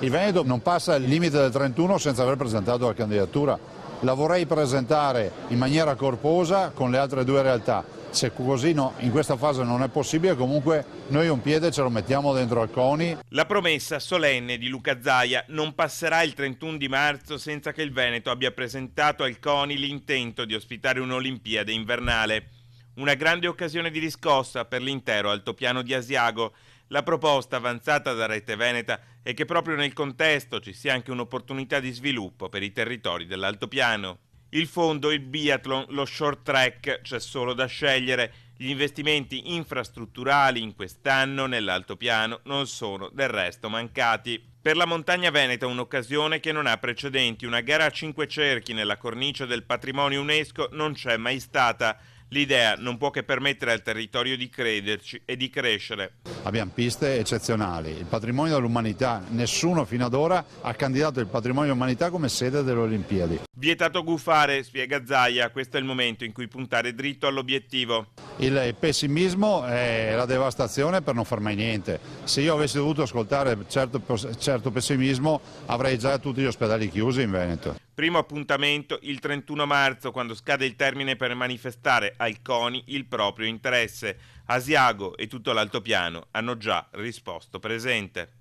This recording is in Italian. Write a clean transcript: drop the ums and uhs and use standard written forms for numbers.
Il Veneto non passa il limite del 31 senza aver presentato la candidatura. La vorrei presentare in maniera corposa con le altre due realtà. Se così no, in questa fase non è possibile, comunque noi un piede ce lo mettiamo dentro al CONI. La promessa solenne di Luca Zaia: non passerà il 31 di marzo senza che il Veneto abbia presentato al CONI l'intento di ospitare un'Olimpiade invernale. Una grande occasione di riscossa per l'intero altopiano di Asiago. La proposta avanzata da Rete Veneta è che proprio nel contesto ci sia anche un'opportunità di sviluppo per i territori dell'altopiano. Il fondo, il biathlon, lo short track, c'è solo da scegliere. Gli investimenti infrastrutturali in quest'anno nell'altopiano non sono del resto mancati. Per la montagna veneta un'occasione che non ha precedenti. Una gara a 5 cerchi nella cornice del patrimonio UNESCO non c'è mai stata. L'idea non può che permettere al territorio di crederci e di crescere. Abbiamo piste eccezionali, il patrimonio dell'umanità, nessuno fino ad ora ha candidato il patrimonio dell'umanità come sede delle Olimpiadi. Vietato gufare, spiega Zaia, questo è il momento in cui puntare dritto all'obiettivo. Il pessimismo è la devastazione per non far mai niente. Se io avessi dovuto ascoltare certo pessimismo avrei già tutti gli ospedali chiusi in Veneto. Primo appuntamento il 31 marzo, quando scade il termine per manifestare al CONI il proprio interesse. Asiago e tutto l'altopiano hanno già risposto presente.